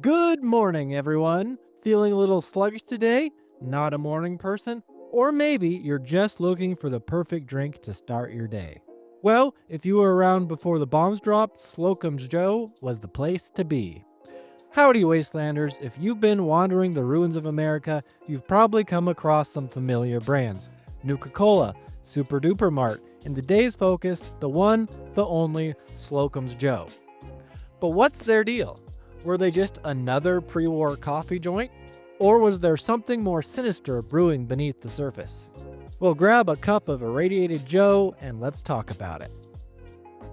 Good morning, everyone. Feeling a little sluggish today? Not a morning person? Or maybe you're just looking for the perfect drink to start your day. Well, if you were around before the bombs dropped, Slocum's Joe was the place to be. Howdy, Wastelanders. If you've been wandering the ruins of America, you've probably come across some familiar brands. Nuka-Cola, Super Duper Mart, and today's focus, the one, the only, Slocum's Joe. But what's their deal? Were they just another pre-war coffee joint? Or was there something more sinister brewing beneath the surface? Well, grab a cup of irradiated Joe and let's talk about it.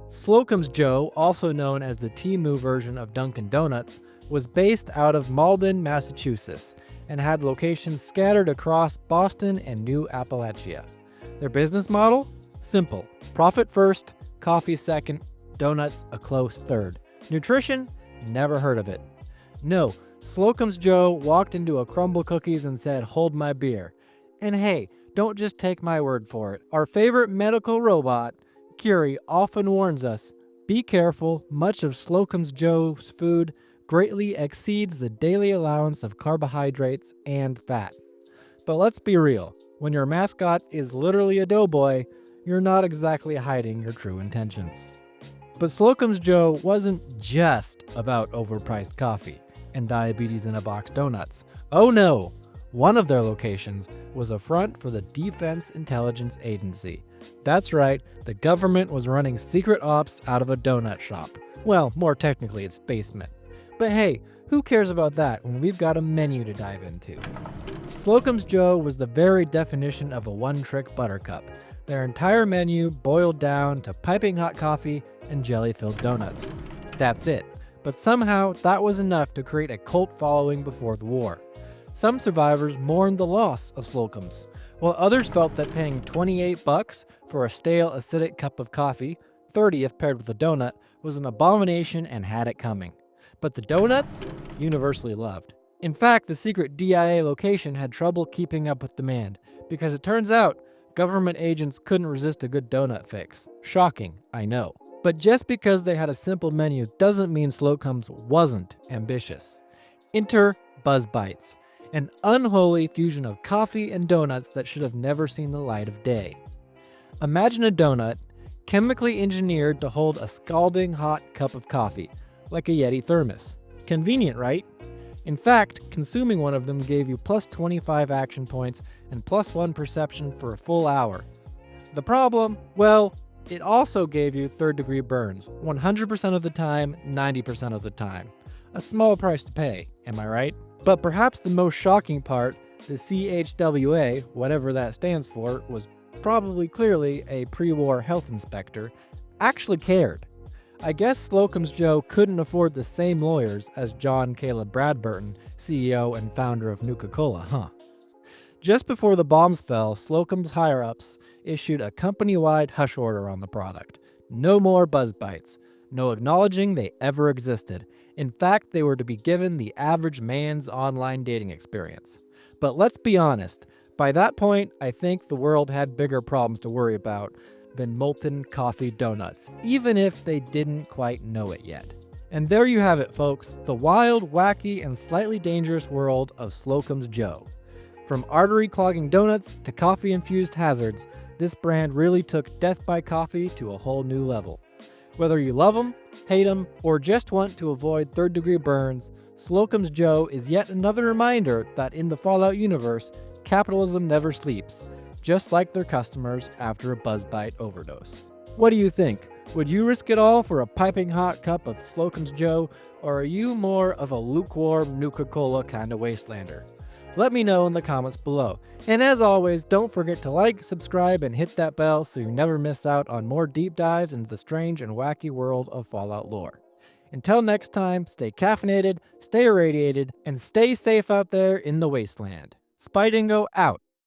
Slocum's Joe, also known as the Temu version of Dunkin Donuts, was based out of Malden, Massachusetts, and had locations scattered across Boston and New Appalachia. Their business model? Simple. Profit first, coffee second, donuts a close third. Nutrition? Never heard of it. No, Slocum's Joe walked into a Crumble Cookies and said, "Hold my beer." And hey, don't just take my word for it. Our favorite medical robot, Curie, often warns us, be careful, much of Slocum's Joe's food greatly exceeds the daily allowance of carbohydrates and fat. But let's be real, when your mascot is literally a doughboy, you're not exactly hiding your true intentions. But Slocum's Joe wasn't just about overpriced coffee and diabetes in a box donuts. Oh no! One of their locations was a front for the Defense Intelligence Agency. That's right, the government was running secret ops out of a donut shop. Well, more technically, its basement. But hey, who cares about that when we've got a menu to dive into? Slocum's Joe was the very definition of a one-trick buttercup. Their entire menu boiled down to piping hot coffee and jelly-filled donuts. That's it. But somehow that was enough to create a cult following before the war. Some survivors mourned the loss of Slocum's, while others felt that paying $28 for a stale, acidic cup of coffee, $30 if paired with a donut, was an abomination and had it coming. But the donuts? Universally loved. In fact, the secret DIA location had trouble keeping up with demand, because it turns out government agents couldn't resist a good donut fix. Shocking, I know. But just because they had a simple menu doesn't mean Slocum's wasn't ambitious. Enter Buzzbites, an unholy fusion of coffee and donuts that should have never seen the light of day. Imagine a donut chemically engineered to hold a scalding hot cup of coffee, like a Yeti thermos. Convenient, right? In fact, consuming one of them gave you plus 25 action points and plus 1 perception for a full hour. The problem? Well, it also gave you third-degree burns, 100% of the time, 90% of the time. A small price to pay, am I right? But perhaps the most shocking part, the CHWA, whatever that stands for, was probably clearly a pre-war health inspector, actually cared. I guess Slocum's Joe couldn't afford the same lawyers as John Caleb Bradburton, CEO and founder of Nuka-Cola, huh? Just before the bombs fell, Slocum's higher-ups issued a company-wide hush order on the product. No more Buzzbites. No acknowledging they ever existed. In fact, they were to be given the average man's online dating experience. But let's be honest, by that point, I think the world had bigger problems to worry about than molten coffee donuts, even if they didn't quite know it yet. And there you have it, folks, the wild, wacky, and slightly dangerous world of Slocum's Joe. From artery-clogging donuts to coffee-infused hazards, this brand really took death by coffee to a whole new level. Whether you love them, hate them, or just want to avoid third-degree burns, Slocum's Joe is yet another reminder that in the Fallout universe, capitalism never sleeps, just like their customers after a Buzzbite overdose. What do you think? Would you risk it all for a piping hot cup of Slocum's Joe, or are you more of a lukewarm Nuka-Cola kind of wastelander? Let me know in the comments below. And as always, don't forget to like, subscribe, and hit that bell so you never miss out on more deep dives into the strange and wacky world of Fallout lore. Until next time, stay caffeinated, stay irradiated, and stay safe out there in the wasteland. Spidingo out.